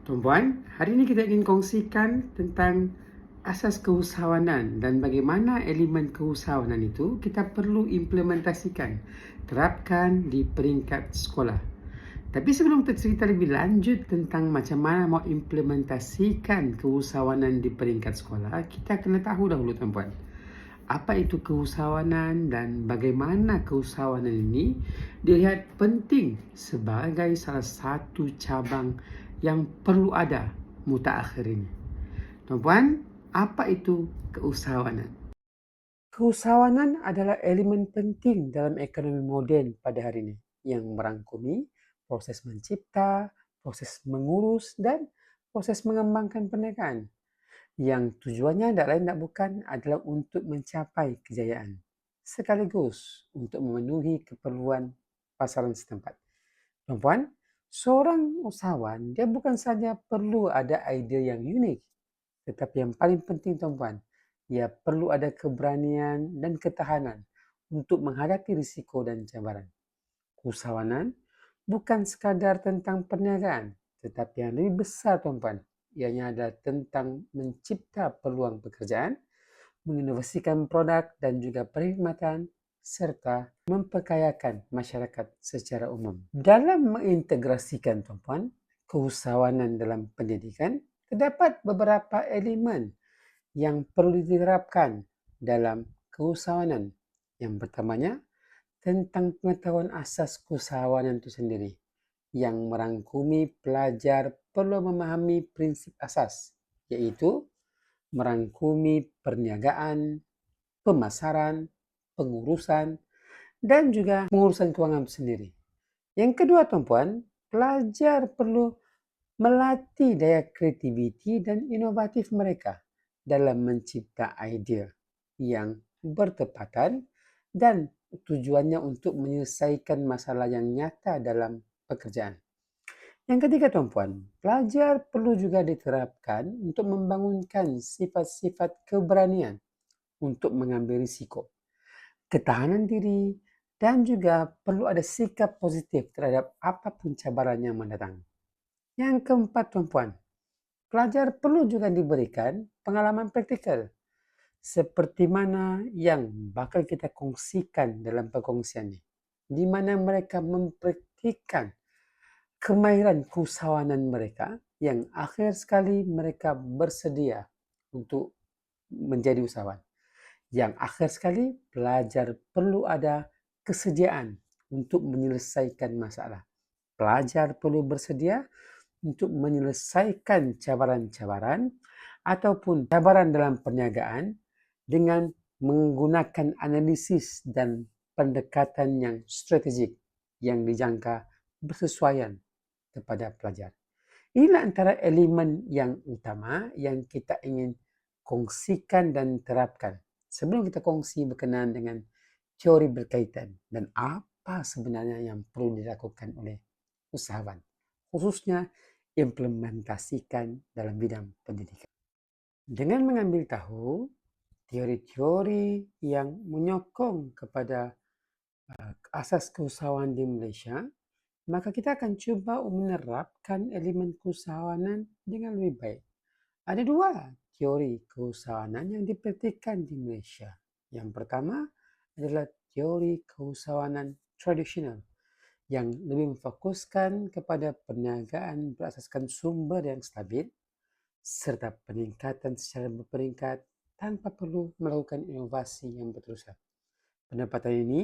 Tuan-puan, hari ini kita ingin kongsikan tentang asas keusahawanan dan bagaimana elemen keusahawanan itu kita perlu implementasikan, terapkan di peringkat sekolah. Tapi sebelum kita cerita lebih lanjut tentang macam mana mau implementasikan keusahawanan di peringkat sekolah, kita kena tahu dahulu tuan-puan, apa itu keusahawanan dan bagaimana keusahawanan ini dilihat penting sebagai salah satu cabang yang perlu ada mutaakhir ini. Tuan-puan, apa itu keusahawanan? Keusahawanan adalah elemen penting dalam ekonomi moden pada hari ini yang merangkumi proses mencipta, proses mengurus, dan proses mengembangkan perniagaan yang tujuannya tidak lain tak bukan adalah untuk mencapai kejayaan sekaligus untuk memenuhi keperluan pasaran setempat. Tuan-puan, seorang usahawan dia bukan saja perlu ada ide yang unik, tetapi yang paling penting tuan-puan, ia perlu ada keberanian dan ketahanan untuk menghadapi risiko dan cabaran. Usahawanan bukan sekadar tentang perniagaan, tetapi yang lebih besar tuan-puan, ianya adalah tentang mencipta peluang pekerjaan, menginovasikan produk dan juga perkhidmatan, serta memperkayakan masyarakat secara umum. Dalam mengintegrasikan tuan-puan, keusahawanan dalam pendidikan, terdapat beberapa elemen yang perlu diterapkan dalam keusahawanan. Yang pertamanya, tentang pengetahuan asas keusahawanan itu sendiri, yang merangkumi pelajar perlu memahami prinsip asas, yaitu merangkumi perniagaan, pemasaran, pengurusan, dan juga pengurusan keuangan sendiri. Yang kedua, tuan-puan, pelajar perlu melatih daya kreativiti dan inovatif mereka dalam mencipta idea yang bertepatan dan tujuannya untuk menyelesaikan masalah yang nyata dalam pekerjaan. Yang ketiga, tuan-puan, pelajar perlu juga diterapkan untuk membangunkan sifat-sifat keberanian untuk mengambil risiko, ketahanan diri, dan juga perlu ada sikap positif terhadap apapun cabaran yang mendatang. Yang keempat, tuan-puan, pelajar perlu juga diberikan pengalaman praktikal seperti mana yang bakal kita kongsikan dalam perkongsian ini, di mana mereka mempraktikkan kemahiran keusahawanan mereka yang akhir sekali mereka bersedia untuk menjadi usahawan. Yang akhir sekali pelajar perlu ada kesediaan untuk menyelesaikan masalah. Pelajar perlu bersedia untuk menyelesaikan cabaran-cabaran ataupun cabaran dalam perniagaan dengan menggunakan analisis dan pendekatan yang strategik yang dijangka bersesuaian kepada pelajar. Inilah antara elemen yang utama yang kita ingin kongsikan dan terapkan. Sebelum kita kongsi berkenaan dengan teori berkaitan dan apa sebenarnya yang perlu dilakukan oleh usahawan, khususnya implementasikan dalam bidang pendidikan. Dengan mengambil tahu teori-teori yang menyokong kepada asas keusahawanan di Malaysia, maka kita akan cuba menerapkan elemen keusahawanan dengan lebih baik. Ada dua teori keusahawanan yang dipraktikkan di Malaysia. Yang pertama adalah teori keusahawanan tradisional yang lebih memfokuskan kepada perniagaan berasaskan sumber yang stabil serta peningkatan secara berperingkat tanpa perlu melakukan inovasi yang berterusan. Pendapatan ini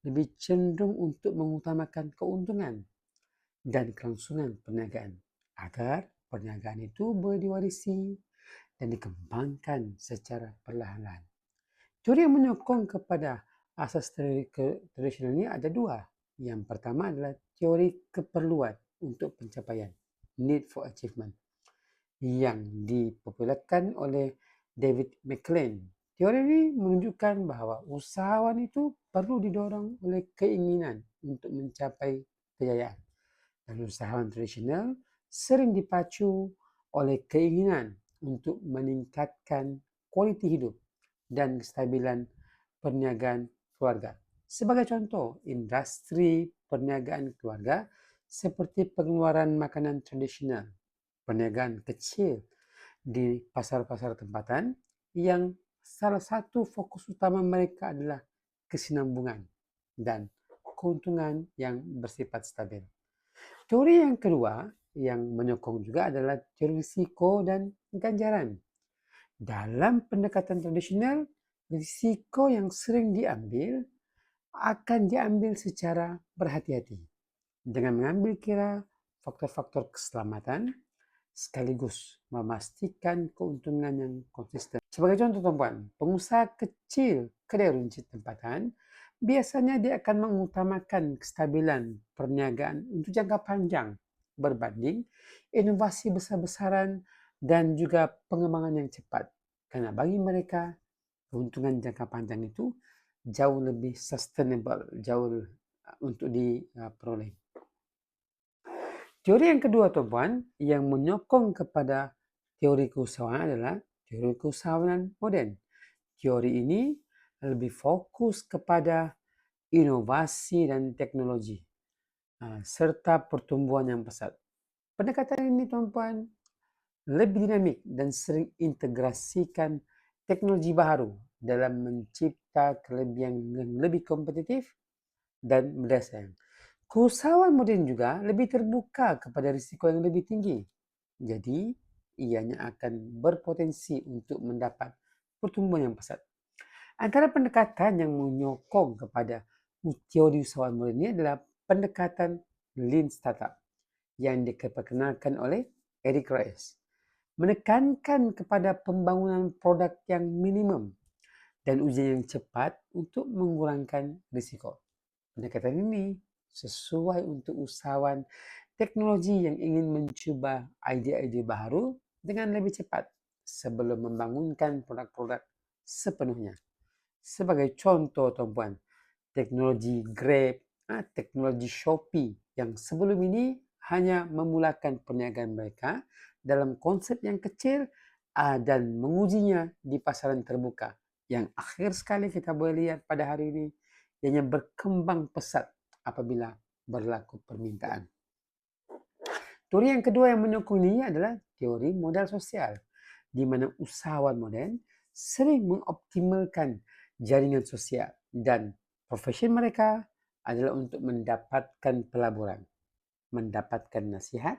lebih cenderung untuk mengutamakan keuntungan dan kelangsungan perniagaan agar perniagaan itu boleh diwarisi dan dikembangkan secara perlahan-lahan. Teori yang menyokong kepada asas tradisional ini ada dua. Yang pertama adalah teori keperluan untuk pencapaian, need for achievement, yang dipopularkan oleh David McLean. Teori ini menunjukkan bahawa usahawan itu perlu didorong oleh keinginan untuk mencapai kejayaan. Dan usahawan tradisional sering dipacu oleh keinginan untuk meningkatkan kualiti hidup dan kestabilan perniagaan keluarga. Sebagai contoh, industri perniagaan keluarga seperti pengeluaran makanan tradisional, perniagaan kecil di pasar-pasar tempatan yang salah satu fokus utama mereka adalah kesinambungan dan keuntungan yang bersifat stabil. Teori yang kedua yang menyokong juga adalah teori risiko dan ganjaran. Dalam pendekatan tradisional, risiko yang sering diambil akan diambil secara berhati-hati dengan mengambil kira faktor-faktor keselamatan sekaligus memastikan keuntungan yang konsisten. Sebagai contoh teman, pengusaha kecil kedai runcit tempatan biasanya dia akan mengutamakan kestabilan perniagaan untuk jangka panjang berbanding inovasi besar-besaran dan juga pengembangan yang cepat. Karena bagi mereka keuntungan jangka panjang itu jauh lebih sustainable, jauh untuk diperoleh. Teori yang kedua, tuan-puan, yang menyokong kepada teori keusahawanan adalah teori keusahawanan modern. Teori ini lebih fokus kepada inovasi dan teknologi serta pertumbuhan yang pesat. Pendekatan ini, tuan-puan, lebih dinamik dan sering integrasikan teknologi baru dalam mencipta kelebihan yang lebih kompetitif dan berdasar. Keusahawan modern juga lebih terbuka kepada risiko yang lebih tinggi. Jadi, ianya akan berpotensi untuk mendapat pertumbuhan yang pesat. Antara pendekatan yang menyokong kepada teori usahawan modern ini adalah pendekatan Lean Startup yang diperkenalkan oleh Eric Ries. Menekankan kepada pembangunan produk yang minimum dan ujian yang cepat untuk mengurangkan risiko. Pendekatan ini sesuai untuk usahawan teknologi yang ingin mencuba ide-ide baru dengan lebih cepat sebelum membangunkan produk-produk sepenuhnya. Sebagai contoh, tuan-puan, teknologi Grab, teknologi Shopee yang sebelum ini hanya memulakan perniagaan mereka dalam konsep yang kecil dan mengujinya di pasaran terbuka. Yang akhir sekali kita boleh lihat pada hari ini, ianya berkembang pesat apabila berlaku permintaan. Teori yang kedua yang menyokong ini adalah teori modal sosial, di mana usahawan modern sering mengoptimalkan jaringan sosial dan profesi mereka adalah untuk mendapatkan pelaburan, mendapatkan nasihat,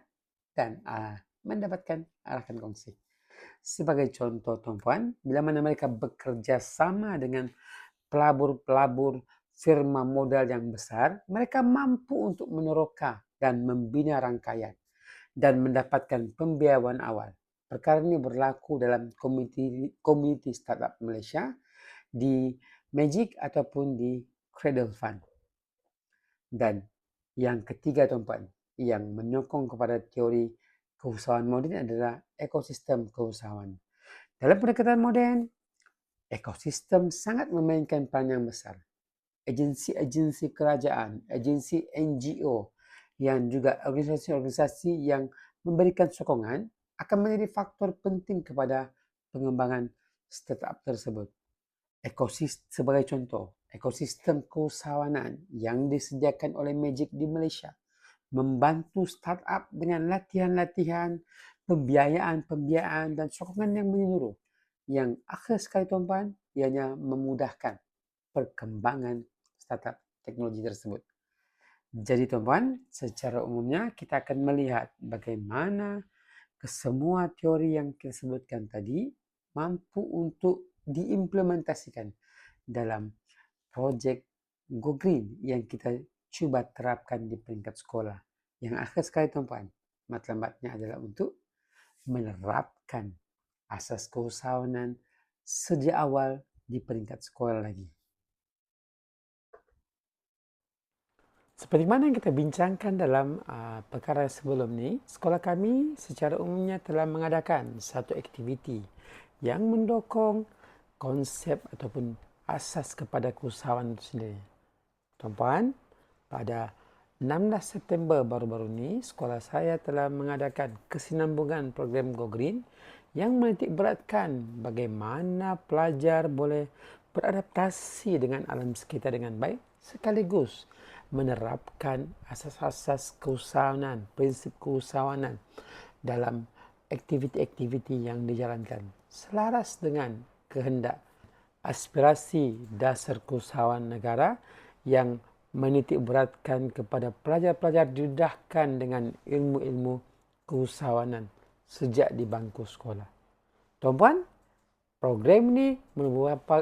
dan mendapatkan arahkan kongsi. Sebagai contoh, tuan-puan, bila mana mereka bekerja sama dengan pelabur-pelabur firma modal yang besar, mereka mampu untuk meneroka dan membina rangkaian dan mendapatkan pembiayaan awal. Perkara ini berlaku dalam community startup Malaysia, di Magic ataupun di Cradle Fund. Dan yang ketiga, tuan-puan, yang menyokong kepada teori keusahawan modern adalah ekosistem keusahawan. Dalam pendekatan modern, ekosistem sangat memainkan peran yang besar. Agensi-agensi kerajaan, agensi NGO, yang juga organisasi-organisasi yang memberikan sokongan akan menjadi faktor penting kepada pengembangan startup tersebut. Sebagai contoh, ekosistem keusahawanan yang disediakan oleh Magic di Malaysia membantu startup dengan latihan-latihan, pembiayaan dan sokongan yang menyeluruh. Yang akhir sekali, tuan-puan, ianya memudahkan perkembangan startup teknologi tersebut. Jadi, tuan-puan, secara umumnya kita akan melihat bagaimana kesemua teori yang kita sebutkan tadi mampu untuk diimplementasikan dalam projek Go Green yang kita cuba terapkan di peringkat sekolah. Yang akhir sekali, tuan-puan, matlamatnya adalah untuk menerapkan asas keusahawanan sejak awal di peringkat sekolah lagi. Seperti mana yang kita bincangkan dalam perkara sebelum ni, sekolah kami secara umumnya telah mengadakan satu aktiviti yang mendukung konsep ataupun asas kepada keusahawanan itu sendiri. Tuan-puan, pada 16 September baru-baru ini, sekolah saya telah mengadakan kesinambungan program Go Green yang menitikberatkan bagaimana pelajar boleh beradaptasi dengan alam sekitar dengan baik sekaligus menerapkan asas-asas keusahawanan, prinsip keusahawanan dalam aktiviti-aktiviti yang dijalankan selaras dengan kehendak aspirasi dasar keusahawan negara yang menitik beratkan kepada pelajar-pelajar didedahkan dengan ilmu-ilmu keusahawanan sejak di bangku sekolah. Tuan-puan, program ini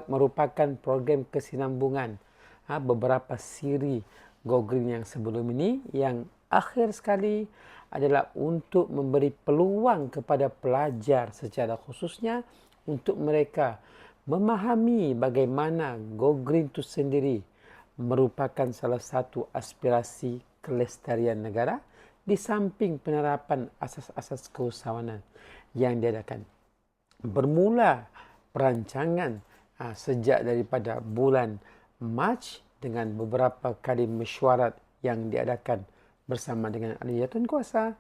merupakan program kesinambungan beberapa siri Go Green yang sebelum ini, yang akhir sekali adalah untuk memberi peluang kepada pelajar secara khususnya untuk mereka memahami bagaimana Go Green itu sendiri merupakan salah satu aspirasi kelestarian negara di samping penerapan asas-asas keusahawanan yang diadakan. Bermula perancangan sejak daripada bulan Mac dengan beberapa kali mesyuarat yang diadakan bersama dengan ahli jawatankuasa,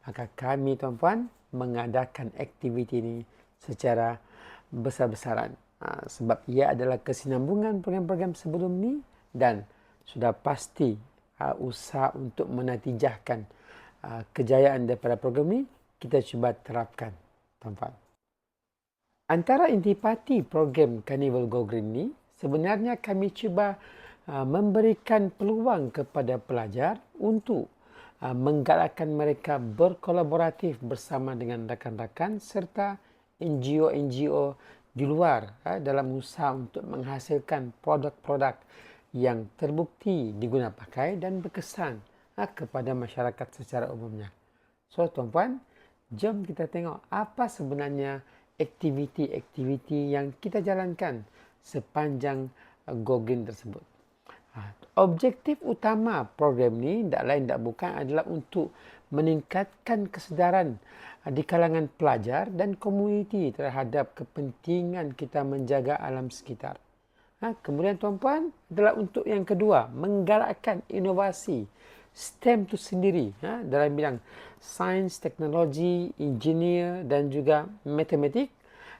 maka kami tuan-puan mengadakan aktiviti ini secara besar-besaran. Sebab ia adalah kesinambungan program-program sebelum ini dan sudah pasti usaha untuk menatijahkan kejayaan daripada program ini kita cuba terapkan, tuan-puan. Antara intipati program Carnival Go Green ini, sebenarnya kami cuba memberikan peluang kepada pelajar untuk menggalakkan mereka berkolaboratif bersama dengan rakan-rakan serta NGO-NGO di luar dalam usaha untuk menghasilkan produk-produk yang terbukti diguna pakai dan berkesan kepada masyarakat secara umumnya. So tuan-puan, jom kita tengok apa sebenarnya aktiviti-aktiviti yang kita jalankan sepanjang Go Green tersebut. Objektif utama program ni tak lain tak bukan adalah untuk meningkatkan kesedaran di kalangan pelajar dan komuniti terhadap kepentingan kita menjaga alam sekitar. Kemudian tuan-puan adalah untuk yang kedua, menggalakkan inovasi STEM itu sendiri dalam bidang sains, teknologi, engineer dan juga matematik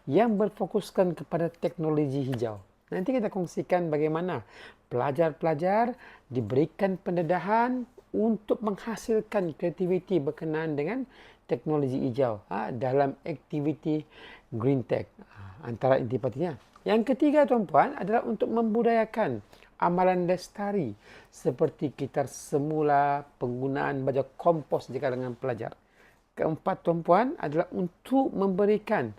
yang berfokuskan kepada teknologi hijau. Nanti kita kongsikan bagaimana pelajar-pelajar diberikan pendedahan untuk menghasilkan kreativiti berkenaan dengan teknologi hijau dalam aktiviti Green Tech. Antara intipatinya. Yang ketiga tuan-puan adalah untuk membudayakan amalan lestari seperti gitar semula, penggunaan baja kompos di kalangan pelajar. Keempat tuan-puan adalah untuk memberikan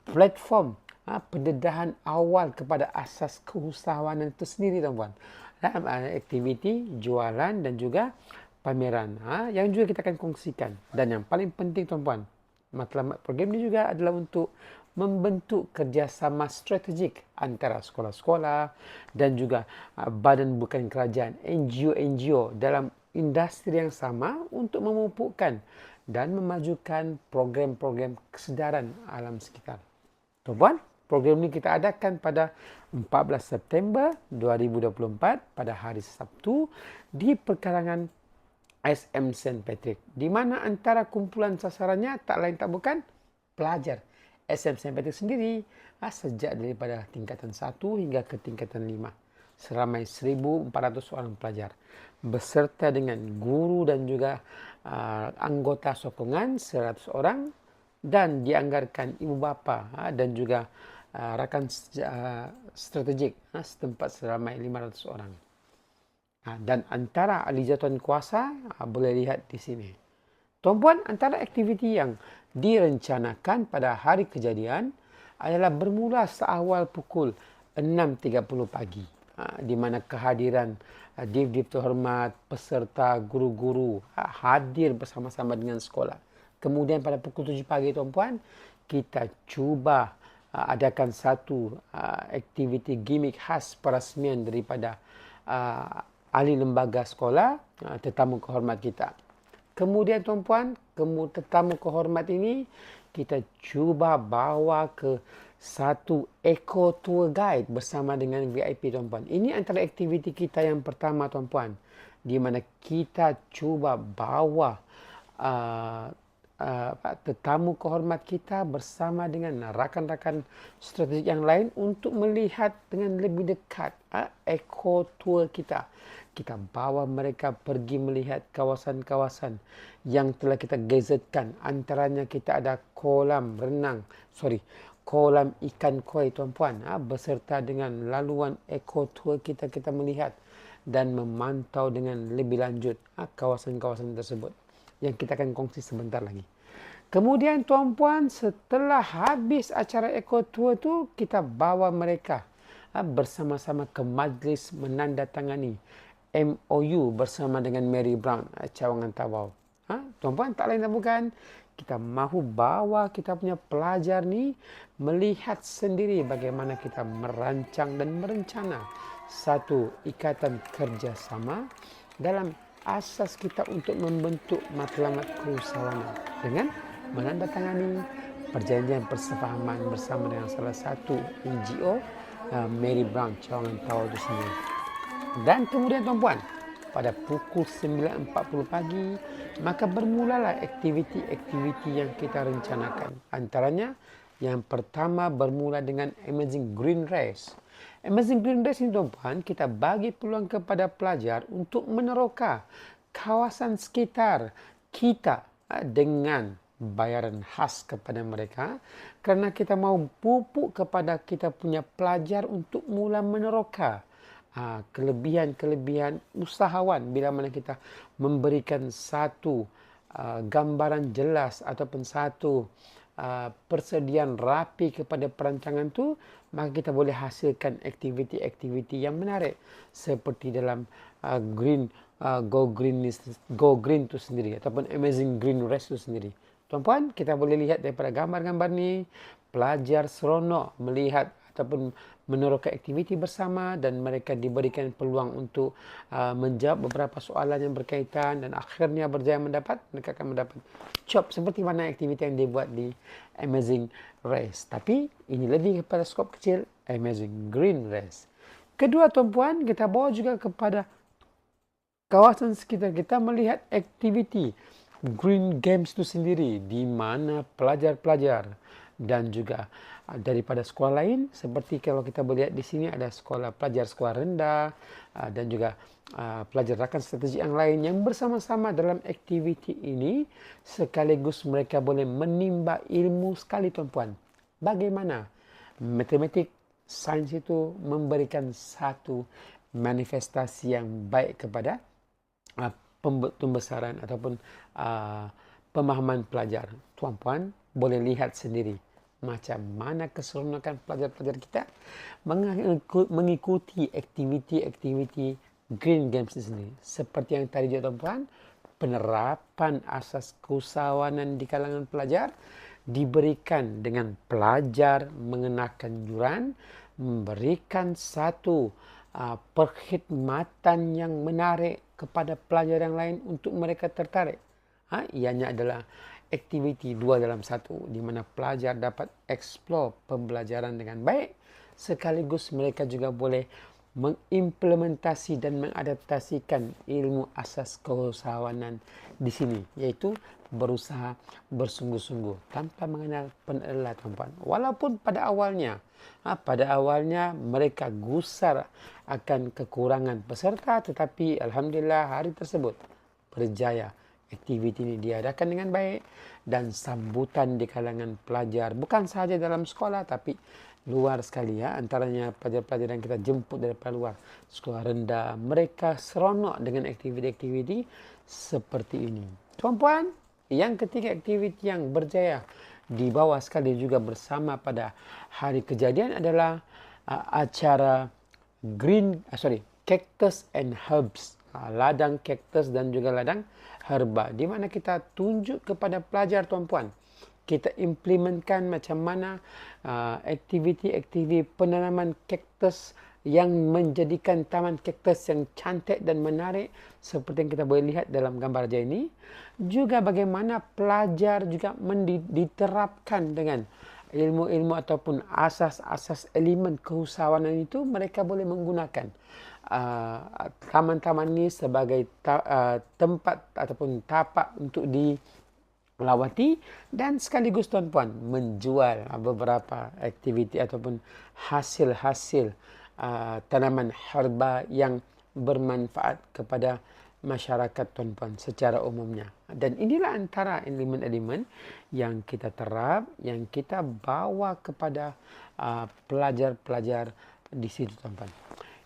platform pendedahan awal kepada asas keusahawanan itu sendiri tuan-puan. Dalam aktiviti, jualan dan juga pameran yang juga kita akan kongsikan. Dan yang paling penting tuan-puan, matlamat program ini juga adalah untuk membentuk kerjasama strategik antara sekolah-sekolah dan juga badan bukan kerajaan, NGO-NGO dalam industri yang sama untuk memupukkan dan memajukan program-program kesedaran alam sekitar. Tuan-puan, program ini kita adakan pada 14 September 2024 pada hari Sabtu di perkarangan SM St. Patrick, di mana antara kumpulan sasarannya tak lain tak bukan pelajar SM St. Patrick sendiri sejak daripada tingkatan 1 hingga ke tingkatan 5. Seramai 1,400 orang pelajar beserta dengan guru dan juga anggota sokongan 100 orang dan dianggarkan ibu bapa dan juga rakan strategik setempat seramai 500 orang. Dan antara ahli jawatan kuasa boleh lihat di sini. Tuan-puan, antara aktiviti yang direncanakan pada hari kejadian adalah bermula seawal pukul 6.30 pagi. Di mana kehadiran div-div terhormat, peserta, guru-guru hadir bersama-sama dengan sekolah. Kemudian pada pukul 7 pagi tuan-puan, kita cuba adakan satu aktiviti gimmick khas perasmian daripada ahli lembaga sekolah, tetamu kehormat kita. Kemudian tuan-puan, tetamu kehormat ini kita cuba bawa ke satu eco tour guide bersama dengan VIP tuan-puan. Ini antara aktiviti kita yang pertama tuan-puan, di mana kita cuba bawa tetamu kehormat kita bersama dengan rakan-rakan strategik yang lain untuk melihat dengan lebih dekat eco tour kita. Kita bawa mereka pergi melihat kawasan-kawasan yang telah kita gazetkan. Antaranya kita ada kolam ikan koi tuan-puan, beserta dengan laluan eco tour kita melihat dan memantau dengan lebih lanjut kawasan-kawasan tersebut yang kita akan kongsi sebentar lagi. Kemudian tuan-puan, setelah habis acara eco tour tu, kita bawa mereka bersama-sama ke majlis menandatangani MOU bersama dengan Mary Brown Cawangan Tawau. Tuan-puan, tak lain dan bukan, kita mahu bawa kita punya pelajar ni melihat sendiri bagaimana kita merancang dan merencana satu ikatan kerjasama dalam asas kita untuk membentuk matlamat keusahawanan dengan menandatangani perjanjian persefahaman bersama dengan salah satu NGO, Mary Brown Cawangan Tawau itu sendiri. Dan kemudian tuan-puan, pada pukul 9.40 pagi, maka bermulalah aktiviti-aktiviti yang kita rencanakan. Antaranya, yang pertama bermula dengan Amazing Green Race. Amazing Green Race ini tuan-puan, kita bagi peluang kepada pelajar untuk meneroka kawasan sekitar kita dengan bayaran khas kepada mereka, kerana kita mahu pupuk kepada kita punya pelajar untuk mula meneroka kelebihan-kelebihan usahawan bila mana kita memberikan satu gambaran jelas ataupun satu persediaan rapi kepada perancangan tu, maka kita boleh hasilkan aktiviti-aktiviti yang menarik seperti dalam Go Green tu sendiri ataupun Amazing Green Race tu sendiri. Tuan-puan, kita boleh lihat daripada gambar-gambar ni, pelajar seronok melihat ataupun meneroka aktiviti bersama dan mereka diberikan peluang untuk menjawab beberapa soalan yang berkaitan dan akhirnya berjaya mereka akan mendapat job seperti mana aktiviti yang dibuat di Amazing Race. Tapi ini lebih kepada skop kecil Amazing Green Race. Kedua tuan-puan, kita bawa juga kepada kawasan sekitar kita melihat aktiviti Green Games itu sendiri di mana pelajar-pelajar dan juga daripada sekolah lain, seperti kalau kita boleh lihat di sini ada pelajar sekolah rendah dan juga pelajar rakan strategik yang lain yang bersama-sama dalam aktiviti ini, sekaligus mereka boleh menimba ilmu sekali tuan-puan. Bagaimana matematik, sains itu memberikan satu manifestasi yang baik kepada pembesaran ataupun pemahaman pelajar. Tuan-puan boleh lihat sendiri macam mana keseronokan pelajar-pelajar kita mengikuti aktiviti-aktiviti Green Games ini. Seperti yang tadi juga tuan-puan, penerapan asas keusahawanan di kalangan pelajar diberikan dengan pelajar mengenakan yuran, memberikan satu perkhidmatan yang menarik kepada pelajar yang lain untuk mereka tertarik. Ianya adalah aktiviti 2 dalam 1 di mana pelajar dapat eksplor pembelajaran dengan baik, sekaligus mereka juga boleh mengimplementasi dan mengadaptasikan ilmu asas keusahawanan di sini, iaitu berusaha bersungguh-sungguh tanpa mengenal penelah tuan-puan. Walaupun pada awalnya mereka gusar akan kekurangan peserta, tetapi alhamdulillah hari tersebut berjaya. Aktiviti ini diadakan dengan baik dan sambutan di kalangan pelajar bukan sahaja dalam sekolah tapi luar sekali, antaranya pelajar-pelajar yang kita jemput daripada luar sekolah rendah, mereka seronok dengan aktiviti-aktiviti seperti ini. Tuan-puan, yang ketiga aktiviti yang berjaya dibawa sekali juga bersama pada hari kejadian adalah acara Cactus and Herbs, ladang kaktus dan juga ladang herba, di mana kita tunjuk kepada pelajar tuan-puan, kita implementkan macam mana aktiviti-aktiviti penanaman kaktus yang menjadikan taman kaktus yang cantik dan menarik seperti yang kita boleh lihat dalam gambar saja ini. Juga bagaimana pelajar juga diterapkan dengan ilmu-ilmu ataupun asas-asas elemen keusahawanan itu, mereka boleh menggunakan taman-taman ini sebagai tempat ataupun tapak untuk melawati dan sekaligus tuan-puan menjual beberapa aktiviti ataupun hasil-hasil tanaman herba yang bermanfaat kepada masyarakat tuan-puan secara umumnya. Dan inilah antara elemen-elemen yang kita terap, yang kita bawa kepada pelajar-pelajar di situ tuan-puan.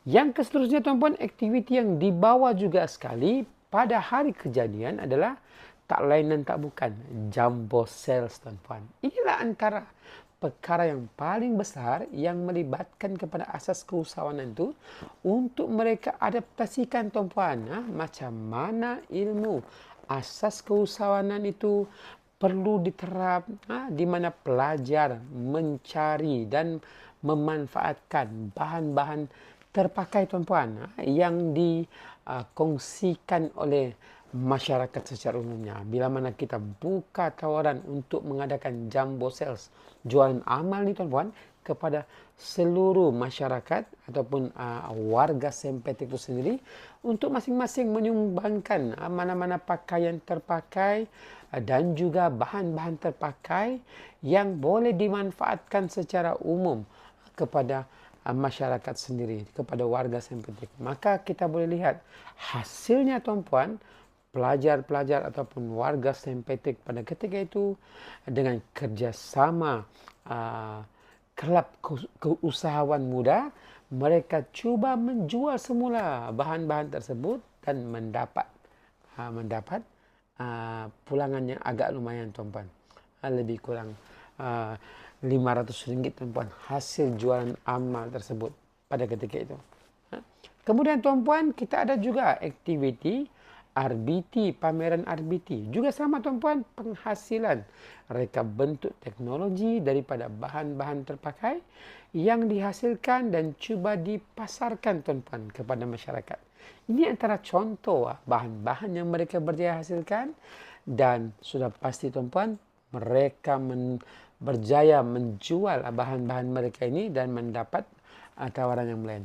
Yang seterusnya tuan-puan, aktiviti yang dibawa juga sekali pada hari kejadian adalah tak lain dan tak bukan jumbo sales tuan-puan. Inilah antara perkara yang paling besar yang melibatkan kepada asas keusahawanan itu untuk mereka adaptasikan tuan-puan. Macam mana ilmu asas keusahawanan itu perlu diterap, di mana pelajar mencari dan memanfaatkan bahan-bahan terpakai tuan-puan yang dikongsikan oleh masyarakat secara umumnya. Bila mana kita buka tawaran untuk mengadakan jumbo sales, jualan amal ni tuan-puan, kepada seluruh masyarakat ataupun warga Sempetik itu sendiri untuk masing-masing menyumbangkan mana-mana pakaian terpakai dan juga bahan-bahan terpakai yang boleh dimanfaatkan secara umum kepada masyarakat sendiri, kepada warga Sempetik. Maka kita boleh lihat hasilnya tuan-puan, pelajar-pelajar ataupun warga Sempetik pada ketika itu dengan kerjasama kelab keusahawan muda, mereka cuba menjual semula bahan-bahan tersebut dan mendapat pulangan yang agak lumayan tuan-puan. Lebih kurang RM500 tuan-puan hasil jualan amal tersebut pada ketika itu. Kemudian tuan-puan, kita ada juga aktiviti RBT, pameran RBT. Juga sama tuan-puan, penghasilan reka bentuk teknologi daripada bahan-bahan terpakai yang dihasilkan dan cuba dipasarkan tuan-puan kepada masyarakat. Ini antara contoh bahan-bahan yang mereka berjaya hasilkan dan sudah pasti tuan-puan mereka berjaya menjual bahan-bahan mereka ini dan mendapat tawaran yang lain.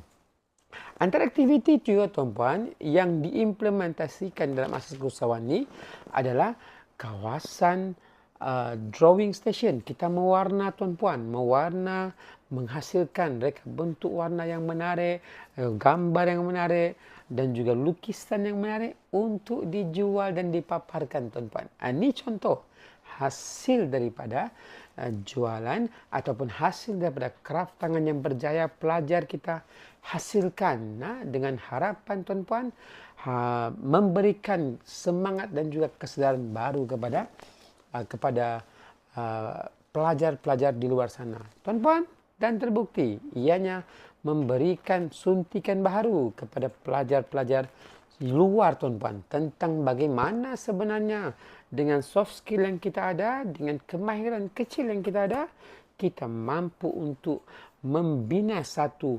Antara aktiviti juga tuan-puan yang diimplementasikan dalam asas keusahawan ini adalah kawasan drawing station. Kita mewarna tuan-puan, mewarna, menghasilkan reka bentuk warna yang menarik, gambar yang menarik dan juga lukisan yang menarik untuk dijual dan dipaparkan tuan-puan. Ini contoh hasil daripada jualan ataupun hasil daripada kraft tangan yang berjaya pelajar kita hasilkan dengan harapan tuan-puan memberikan semangat dan juga kesedaran baru kepada pelajar-pelajar di luar sana tuan-puan, dan terbukti ianya memberikan suntikan baru kepada pelajar-pelajar di luar tuan-puan tentang bagaimana sebenarnya dengan soft skill yang kita ada, dengan kemahiran kecil yang kita ada, kita mampu untuk membina satu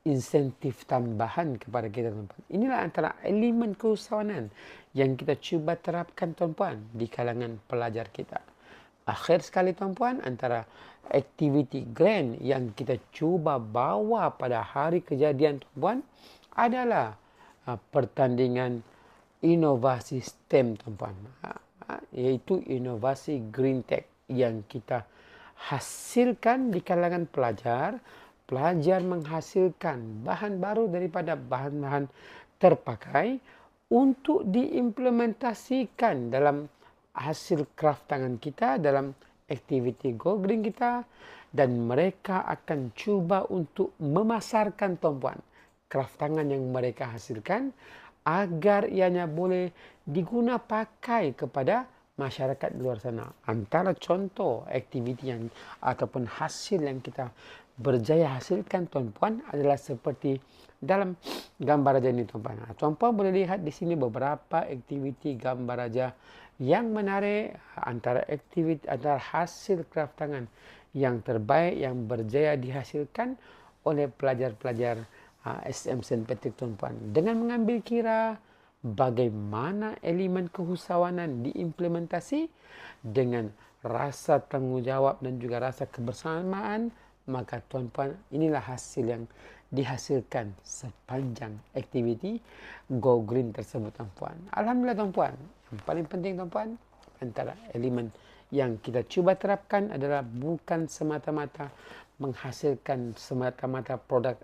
insentif tambahan kepada kita tuan-puan. Inilah antara elemen keusahawanan yang kita cuba terapkan tuan-puan di kalangan pelajar kita. Akhir sekali tuan-puan, antara aktiviti grand yang kita cuba bawa pada hari kejadian tuan-puan adalah pertandingan inovasi STEM tuan-puan, iaitu inovasi green tech yang kita hasilkan di kalangan pelajar. Pelajar menghasilkan bahan baru daripada bahan-bahan terpakai untuk diimplementasikan dalam hasil kraft tangan kita, dalam aktiviti Go Green kita, dan mereka akan cuba untuk memasarkan tuan-puan kraft tangan yang mereka hasilkan agar ianya boleh diguna pakai kepada masyarakat di luar sana. Antara contoh aktiviti yang ataupun hasil yang kita berjaya hasilkan tuan-puan adalah seperti dalam gambar raja ini tuan-puan. Tuan-puan boleh lihat di sini beberapa aktiviti gambar raja yang menarik, antara hasil kraft tangan yang terbaik yang berjaya dihasilkan oleh pelajar-pelajar SM Sempetik tuan-puan, dengan mengambil kira bagaimana elemen keusahawanan diimplementasi dengan rasa tanggungjawab dan juga rasa kebersamaan. Maka tuan-puan, inilah hasil yang dihasilkan sepanjang aktiviti Go Green tersebut tuan-puan. Alhamdulillah tuan-puan. Yang paling penting tuan-puan, antara elemen yang kita cuba terapkan adalah bukan semata-mata menghasilkan semata-mata produk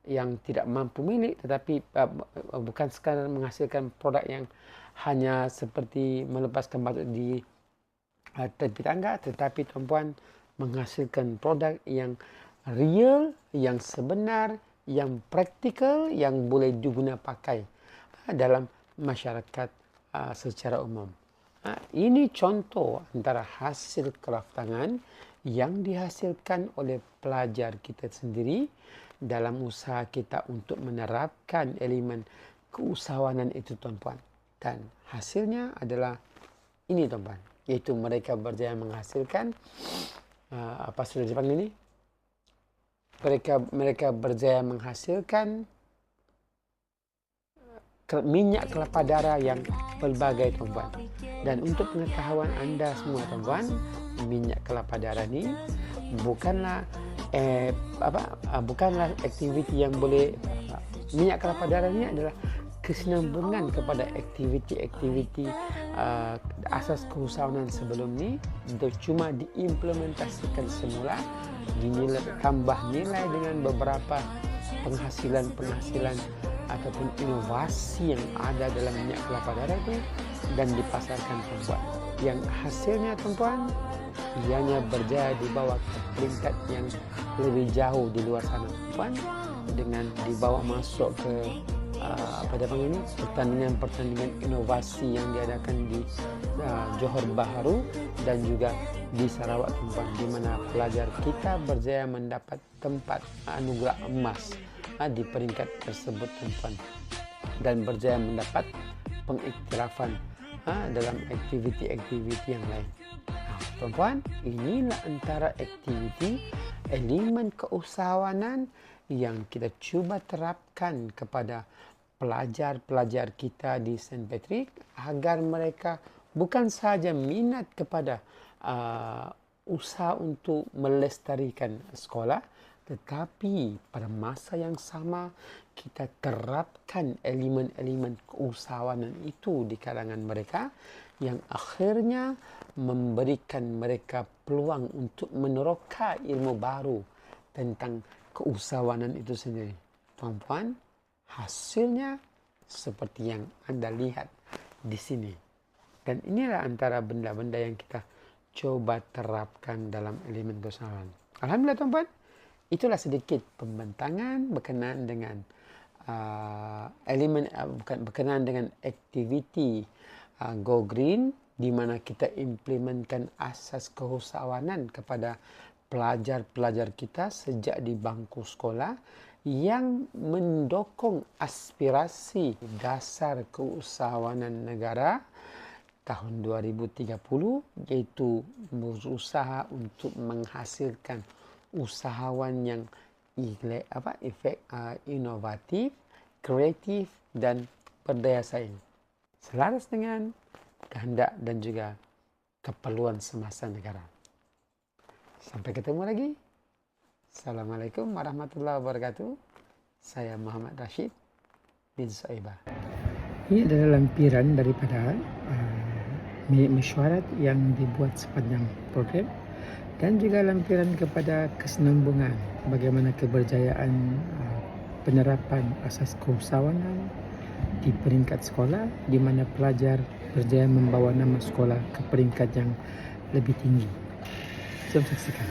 yang tidak mampu milik, tetapi bukan sekadar menghasilkan produk yang hanya seperti melepaskan batu di tepi tangga, tetapi tuan-puan menghasilkan produk yang real, yang sebenar, yang praktikal, yang boleh diguna pakai dalam masyarakat secara umum. Ini contoh antara hasil kraft tangan yang dihasilkan oleh pelajar kita sendiri dalam usaha kita untuk menerapkan elemen keusahawanan itu, tuan-puan. Dan hasilnya adalah ini, tuan-puan, iaitu mereka berjaya menghasilkan apa sudah dipanggil ini? Mereka berjaya menghasilkan minyak kelapa darah yang pelbagai, tuan-puan. Dan untuk pengetahuan anda semua, tuan-puan, minyak kelapa darah ni bukanlah bukanlah aktiviti yang boleh minyak kelapa darah ni adalah kesinambungan kepada aktiviti-aktiviti asas keusahawanan sebelum ni, cuma diimplementasikan semula, tambah nilai dengan beberapa penghasilan ataupun inovasi yang ada dalam minyak kelapa darah itu dan dipasarkan, tuan-puan. Yang hasilnya, tuan-puan, ianya berjaya dibawa ke peringkat yang lebih jauh di luar sana, tuan-puan, dengan dibawa masuk ke pertandingan inovasi yang diadakan di Johor Bahru dan juga di Sarawak, tuan-puan, di mana pelajar kita berjaya mendapat tempat anugerah emas di peringkat tersebut, tuan-puan, dan berjaya mendapat pengiktirafan dalam aktiviti-aktiviti yang lain. Tuan-puan, inilah antara aktiviti elemen keusahawanan yang kita cuba terapkan kepada pelajar-pelajar kita di St. Patrick agar mereka bukan sahaja minat kepada usaha untuk melestarikan sekolah, tetapi pada masa yang sama kita terapkan elemen-elemen keusahawanan itu di kalangan mereka yang akhirnya memberikan mereka peluang untuk meneroka ilmu baru tentang keusahawanan itu sendiri. Tuan-puan, hasilnya seperti yang anda lihat di sini. Dan inilah antara benda-benda yang kita coba terapkan dalam elemen keusahawanan. Alhamdulillah, tuan-puan, itulah sedikit pembentangan berkenaan dengan berkenaan dengan aktiviti Go Green, di mana kita implementkan asas keusahawanan kepada pelajar-pelajar kita sejak di bangku sekolah yang mendukung aspirasi dasar keusahawanan negara tahun 2030, iaitu berusaha untuk menghasilkan usahawan yang inovatif, kreatif dan berdaya saing, selaras dengan kehendak dan juga keperluan semasa negara. Sampai ketemu lagi. Assalamualaikum warahmatullahi wabarakatuh. Saya Muhammad Rashid bin Soebah. Ini adalah lampiran daripada mesyuarat yang dibuat sepanjang program dan juga lampiran kepada kesinambungan bagaimana keberjayaan penerapan asas keusahawanan di peringkat sekolah, di mana pelajar berjaya membawa nama sekolah ke peringkat yang lebih tinggi. Jom saksikan.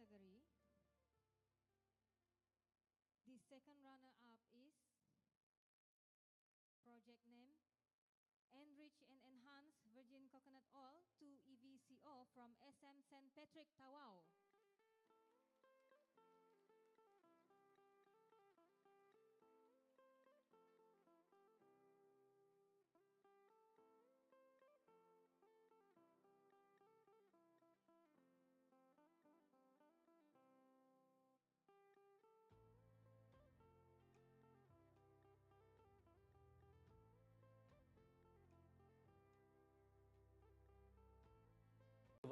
category. The second runner-up is project name Enrich and Enhance Virgin Coconut Oil to EVCO from SM St. Patrick, Tawau.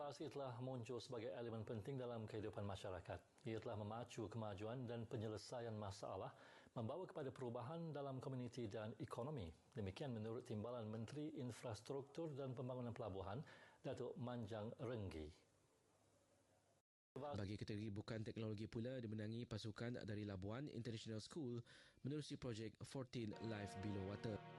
Konservasi telah muncul sebagai elemen penting dalam kehidupan masyarakat. Ia telah memacu kemajuan dan penyelesaian masalah, membawa kepada perubahan dalam komuniti dan ekonomi. Demikian menurut Timbalan Menteri Infrastruktur dan Pembangunan Pelabuhan, Datuk Manjang Renggi. Bagi kategori bukan teknologi pula dimenangi pasukan dari Labuan International School menerusi projek 14 Life Below Water.